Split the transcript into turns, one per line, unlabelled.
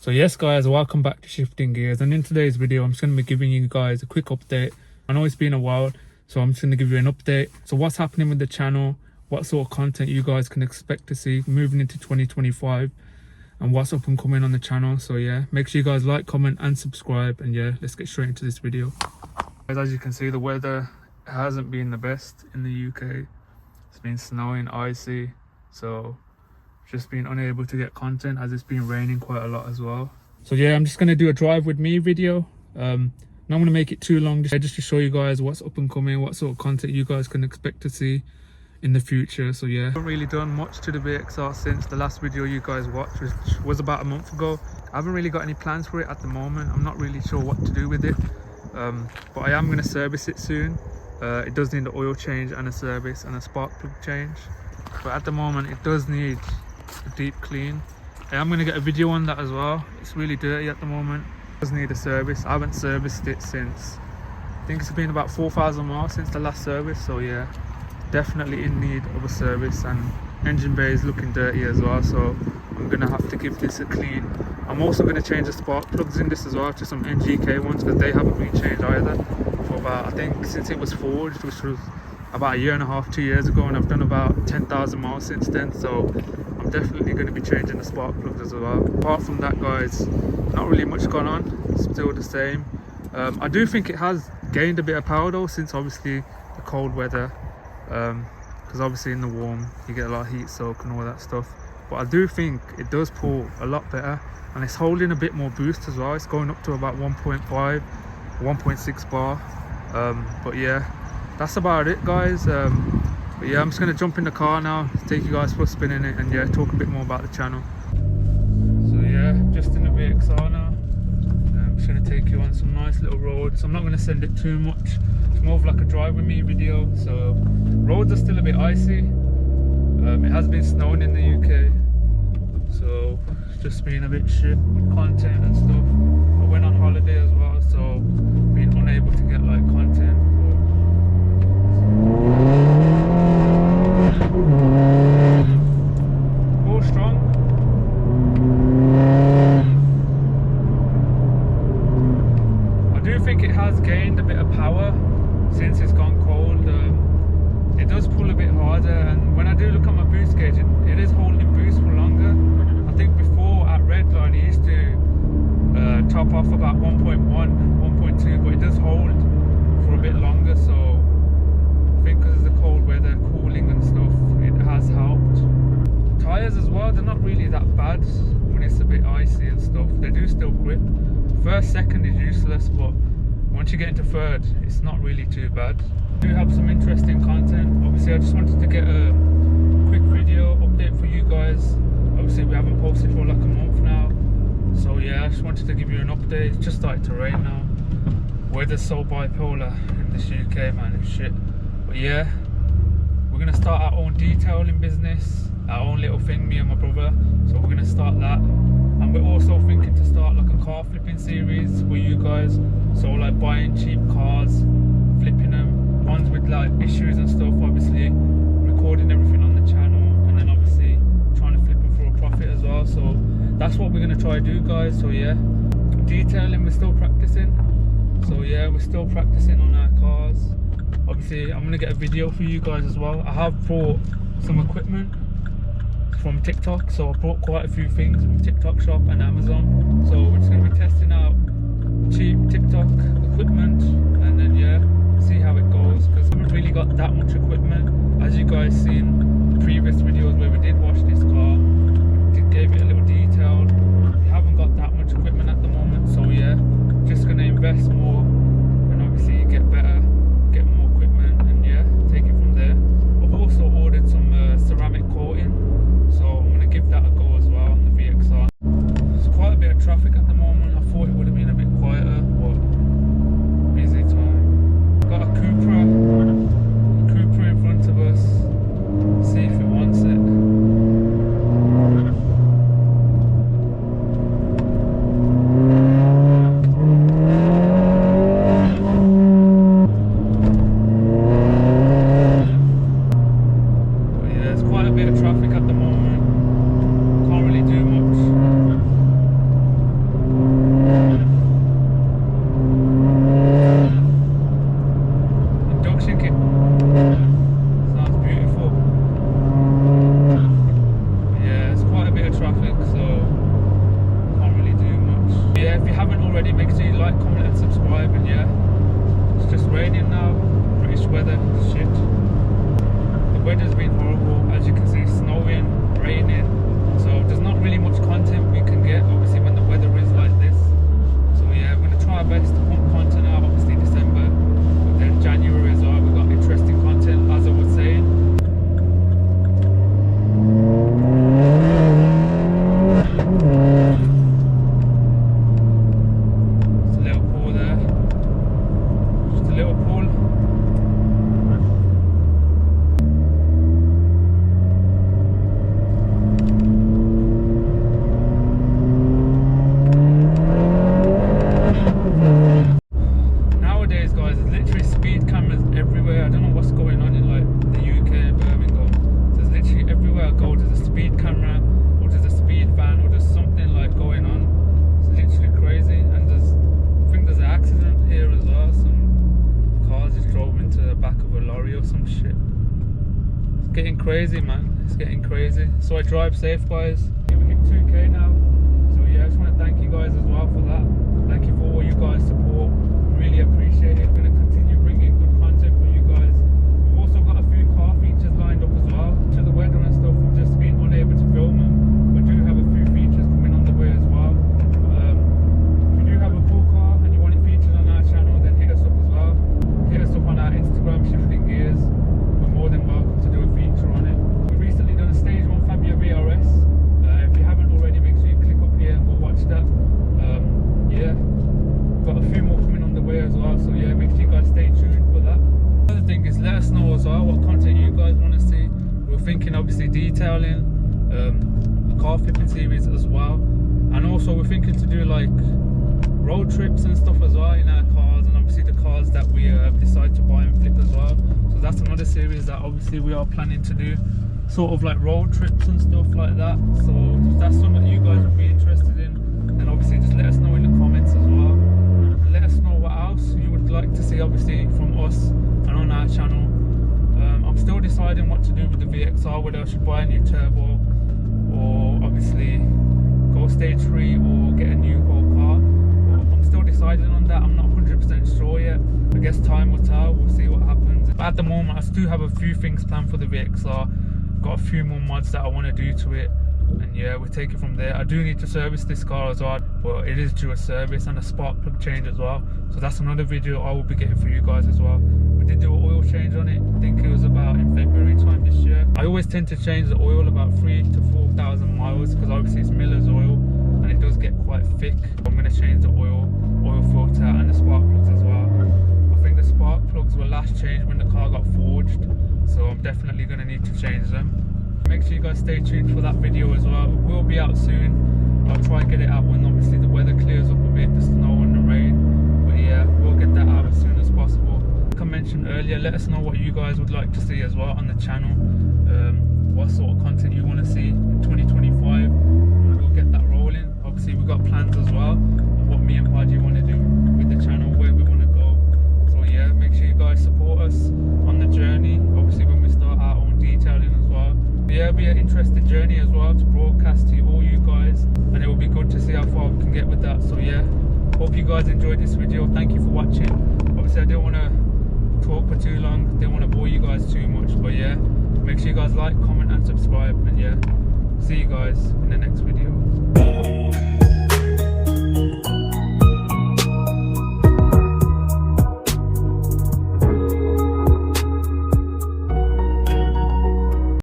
So yes guys, welcome back to Shifting Gears, and in today's video I'm just going to be giving you guys a quick update. I know it's been a while, so I'm just going to give you an update. So what's happening with the channel, what sort of content you guys can expect to see moving into 2025, and what's up and coming on the channel. So yeah, make sure you guys like, comment and subscribe, and yeah, let's get straight into this video. As you can see, the weather hasn't been the best in the UK. It's been snowing, icy, so just been unable to get content as it's been raining quite a lot as well. So yeah, I'm just going to do a drive with me video. Not going to make it too long, just to show you guys what's up and coming, what sort of content you guys can expect to see in the future. So yeah, I haven't really done much to the VXR since the last video you guys watched, which was about a month ago. I haven't really got any plans for it at the moment. I'm not really sure what to do with it, but I am going to service it soon. It does need an oil change and a service and a spark plug change, but at the moment it does need a deep clean. I'm going to get a video on that as well. It's really dirty at the moment. It does need a service. I haven't serviced it since, I think it's been about 4,000 miles since the last service. So yeah, definitely in need of a service, and engine bay is looking dirty as well, so I'm going to have to give this a clean. I'm also going to change the spark plugs in this as well to some NGK ones, because they haven't been changed either for about, I think since it was forged, which was about 1.5 to 2 years ago, and I've done about 10,000 miles since then. So I'm definitely going to be changing the spark plugs as well. Apart from that guys, not really much gone on, it's still the same. I do think it has gained a bit of power though, since obviously the cold weather, because obviously in the warm you get a lot of heat soak and all that stuff, but I do think it does pull a lot better, and it's holding a bit more boost as well. It's going up to about 1.5 1.6 bar, but yeah, that's about it guys. But yeah, I'm just going to jump in the car now, take you guys for a spin in it, and yeah, talk a bit more about the channel. So yeah, just in the VXR now. I'm just going to take you on some nice little roads. I'm not going to send it too much, it's more of like a drive with me video. So roads are still a bit icy. It has been snowing in the UK, so it's just been a bit shit with content and stuff. I went on holiday as well, so been unable to get like content. More strong. I do think it has gained a bit of power since it's gone cold. It does pull a bit harder, and when I do look at my boost gauge, it is holding boost for longer. I think before at Redline it used to top off about 1.1, 1.2, but it does hold for a bit longer. So I think because of the cold weather, cooling and stuff, it has helped. Tyres as well, they're not really that bad when it's a bit icy and stuff. They do still grip. First, second is useless, but once you get into third, it's not really too bad. I do have some interesting content. Obviously I just wanted to get a quick video update for you guys. Obviously we haven't posted for like a month now, so yeah, I just wanted to give you an update. It's just started to rain now. Weather's so bipolar in this UK, man, it's shit. But yeah, we're going to start our own detailing business, our own little thing, me and my brother. So we're going to start that, and we're also thinking to start like a car flipping series for you guys. So like buying cheap cars, flipping them, ones with like issues and stuff, obviously recording everything on the channel, and then obviously trying to flip them for a profit as well. So that's what we're going to try to do guys. So yeah, detailing, we're still practicing. So yeah, we're still practicing on our cars. Obviously I'm going to get a video for you guys as well. I have bought some equipment from TikTok, so I bought quite a few things from TikTok shop and Amazon. So we're just going to be testing out cheap TikTok equipment, and then yeah, see how it goes, because I haven't really got that much equipment. As you guys seen previous videos where we did wash this car, gave it a little detail. We haven't got that much equipment at the moment, so yeah, just going to invest more and obviously get better, get more equipment, and yeah, take it from there. I've also ordered some ceramic coating, so I'm going to give that a go as well on the VXR. There's quite a bit of traffic at the moment. I thought it would have been a bit quieter, but busy time. Got a Cupra in front of us. See if it wants it. Traffic at the moment, can't really do much. already, make sure you like, comment and subscribe. And yeah, it's just raining now. British weather, shit. The weather's been horrible, as you can see, snowing, raining. So there's not really much content we can get, obviously, when the weather is like this. So yeah, we're gonna try our best to pump content out, obviously December, but then January as well. We've got interesting content, as I was saying. Getting crazy, man. It's getting crazy. So I drive safe, guys. We hit 2k now. So yeah, I just want to thank you guys as well for that. Thank you for all you guys' support. Really appreciate it. We're going to continue bringing good content for you guys. We've also got a few car features lined up as well. To the weather and stuff, we've just been unable to film them. We do have a few features coming on the way as well. If you do have a cool car and you want it featured on our channel, then hit us up as well. Hit us up on our Instagram, Shifting Gears. We're more than welcome to do a feature on it. We've recently done a stage 1 Fabia VRS. If you haven't already, make sure you click up here and go watch that. Yeah, got a few more coming on the way as well, so yeah, make sure you guys stay tuned for that. Another thing is, let us know as well what content you guys want to see. We're thinking obviously detailing, a car flipping series as well, and also we're thinking to do like road trips and stuff as well in our cars, and obviously the cars that we decide to buy and flip as well. So that's another series that obviously we are planning to do, sort of like road trips and stuff like that. So if that's something you guys would be interested in, then obviously just let us know in the comments as well, and let us know what else you would like to see obviously from us and on our channel. I'm still deciding what to do with the VXR, whether I should buy a new turbo or obviously go stage 3 or get a new whole car. But I'm still deciding on that. I'm not 100% sure yet. I guess time will tell. We'll see what happens. But at the moment, I still have a few things planned for the VXR. Got a few more mods that I want to do to it, and yeah, we'll take it from there. I do need to service this car as well, but it is due a service and a spark plug change as well. So that's another video I will be getting for you guys as well. We did do an oil change on it. I think it was about in February time this year. I always tend to change the oil about 3,000 to 4,000 miles because obviously it's Miller's oil and it does get quite thick. I'm going to change the oil filter and the spark plugs as well. I think the spark plugs were last changed when the car got forged, so I'm definitely going to need to change them. Make sure you guys stay tuned for that video as well. It will be out soon. I'll try and get it out when obviously the weather clears up a bit, the snow and the rain. But yeah, we'll get that out as soon as possible. Like I mentioned earlier, let us know what you guys would like to see as well on the channel. What sort of content you want to see in 2025. We'll get that rolling. Obviously we've got plans as well of what me and Paji want to do with the channel, where we want to go. So yeah, make sure you guys support us on the journey, obviously when we start our own detailing as well. Yeah, it'll be an interesting journey as well to broadcast to all you guys, and it will be good to see how far we can get with that. So yeah, hope you guys enjoyed this video. Thank you for watching. Obviously I don't want to talk for too long, don't want to bore you guys too much, but yeah, make sure you guys like, comment and subscribe, and yeah, see you guys in the next video.